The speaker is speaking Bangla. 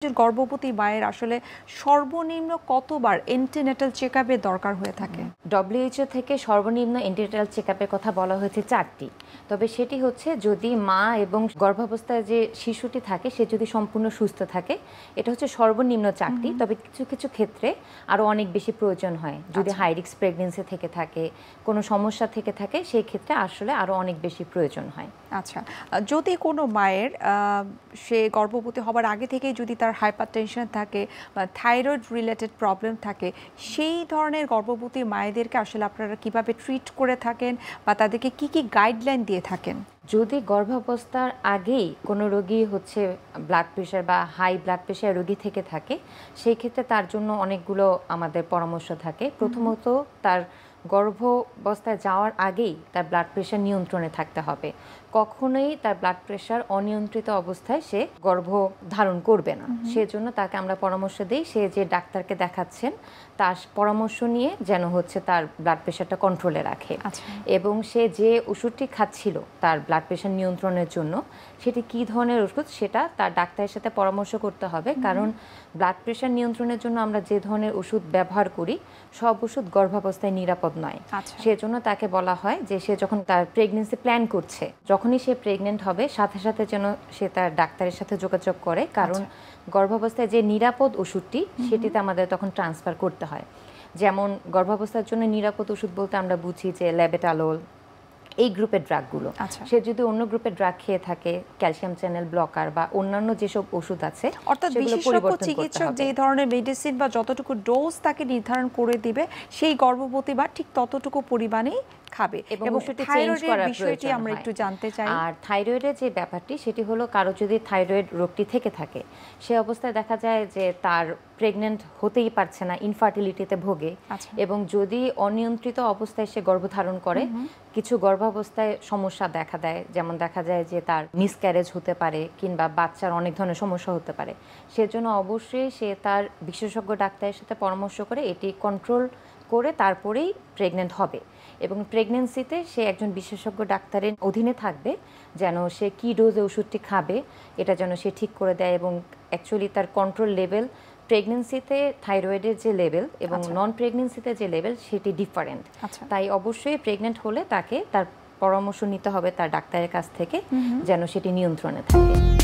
গর্ভবতী মায়ের আসলে সর্বনিম্ন কতবার এন্টিনেটাল চেকআপের দরকার হয়ে থাকে? WHO থেকে সর্বনিম্ন এন্টিনেটাল চেকআপের কথা বলা হয়েছে 4টি। তবে সেটি হচ্ছে যদি মা এবং গর্ভাবস্থায় যে শিশুটি থাকে সে যদি সম্পূর্ণ সুস্থ থাকে, এটা হচ্ছে সর্বনিম্ন 4টি। তবে কিছু কিছু ক্ষেত্রে আরও অনেক বেশি প্রয়োজন হয়। যদি হাই রিস্ক প্রেগনেন্সি থেকে থাকে, কোনো সমস্যা থেকে থাকে, সেই ক্ষেত্রে আসলে আরও অনেক বেশি প্রয়োজন হয়। আচ্ছা, যদি কোনো মায়ের সে গর্ভবতী হবার আগে থেকেই যদি তার হাইপারটেনশন থাকে বা থাইরয়েড রিলেটেড প্রবলেম থাকে, সেই ধরনের গর্ভবতী মায়েদেরকে আসলে আপনারা কিভাবে ট্রিট করে থাকেন বা তাদেরকে কি কি গাইডলাইন দিয়ে থাকেন? যদি গর্ভাবস্থার আগেই কোনো রোগী হচ্ছে ব্লাড প্রেশার বা হাই ব্লাড প্রেশার রোগী থেকে থাকে, সেই ক্ষেত্রে তার জন্য অনেকগুলো আমাদের পরামর্শ থাকে। প্রথমত তার গর্ভাবস্থায় যাওয়ার আগেই তার ব্লাড প্রেশার নিয়ন্ত্রণে থাকতে হবে। কখনোই তার ব্লাড প্রেশার অনিয়ন্ত্রিত অবস্থায় সে গর্ভ ধারণ করবে না। সেজন্য তাকে আমরা পরামর্শ দিই সে যে ডাক্তারকে দেখাচ্ছেন তার পরামর্শ নিয়ে যেন হচ্ছে তার ব্লাড প্রেশারটা কন্ট্রোলে রাখে। এবং সে যে ওষুধটি খাচ্ছিল তার ব্লাড প্রেশার নিয়ন্ত্রণের জন্য, সেটি কী ধরনের ওষুধ সেটা তার ডাক্তারের সাথে পরামর্শ করতে হবে। কারণ ব্লাড প্রেশার নিয়ন্ত্রণের জন্য আমরা যে ধরনের ওষুধ ব্যবহার করি সব ওষুধ গর্ভাবস্থায় নিরাপদ নয়। সেজন্য তাকে বলা হয় যে সে যখন তার প্রেগনেন্সি প্ল্যান করছে, যখনই সে প্রেগনেন্ট হবে সাথে সাথে যেন সে তার ডাক্তারের সাথে যোগাযোগ করে। কারণ গর্ভাবস্থায় যে নিরাপদ ওষুধটি সেটিতে আমাদের তখন ট্রান্সফার করতে হয়। যেমন গর্ভাবস্থার জন্য নিরাপদ ওষুধ বলতে আমরা বুঝি যে ল্যাবেটালোল, এই গ্রুপের ড্রাগগুলো। সে যদি অন্য গ্রুপের ড্রাগ খেয়ে থাকে, ক্যালসিয়াম চ্যানেল ব্লকার বা অন্যান্য যেসব ওষুধ আছে, অর্থাৎ বিশেষজ্ঞ চিকিৎসক যে ধরনের মেডিসিন বা যতটুকু ডোজ তাকে নির্ধারণ করে দিবে সেই গর্ভবতী বা ঠিক ততটুকু পরিমাণেই খাবে। এবং থাইরয়েডের বিষয়টি আমরা একটু জানতে চাই। আর থাইরয়েডের যে ব্যাপারটি সেটি হলো কারো যদি থাইরয়েড রোগটি থেকে থাকে, সে অবস্থায় দেখা যায় যে তার প্রেগনেন্ট হতেই পারছে না, ইনফার্টিলিটিতে ভোগে। এবং যদি অনিয়ন্ত্রিত অবস্থায় সে গর্ভধারণ করে, কিছু গর্ভাবস্থায় সমস্যা দেখা দেয়, যেমন দেখা যায় যে তার মিসক্যারেজ হতে পারে কিংবা বাচ্চার অনেক ধরনের সমস্যা হতে পারে। সেজন্য অবশ্যই সে তার বিশেষজ্ঞ ডাক্তারের সাথে পরামর্শ করে এটি কন্ট্রোল করে তারপরেই প্রেগনেন্ট হবে। এবং প্রেগনেন্সিতে সে একজন বিশেষজ্ঞ ডাক্তারের অধীনে থাকবে যেন সে কী ডোজে ওষুধটি খাবে এটা যেন সে ঠিক করে দেয়। এবং অ্যাকচুয়ালি তার কন্ট্রোল লেভেল প্রেগনেন্সিতে থাইরয়েডের যে লেভেল এবং নন প্রেগনেন্সিতে যে লেভেল সেটি ডিফারেন্ট। তাই অবশ্যই প্রেগনেন্ট হলে তাকে তার পরামর্শ নিতে হবে তার ডাক্তারের কাছ থেকে যেন সেটি নিয়ন্ত্রণে থাকে।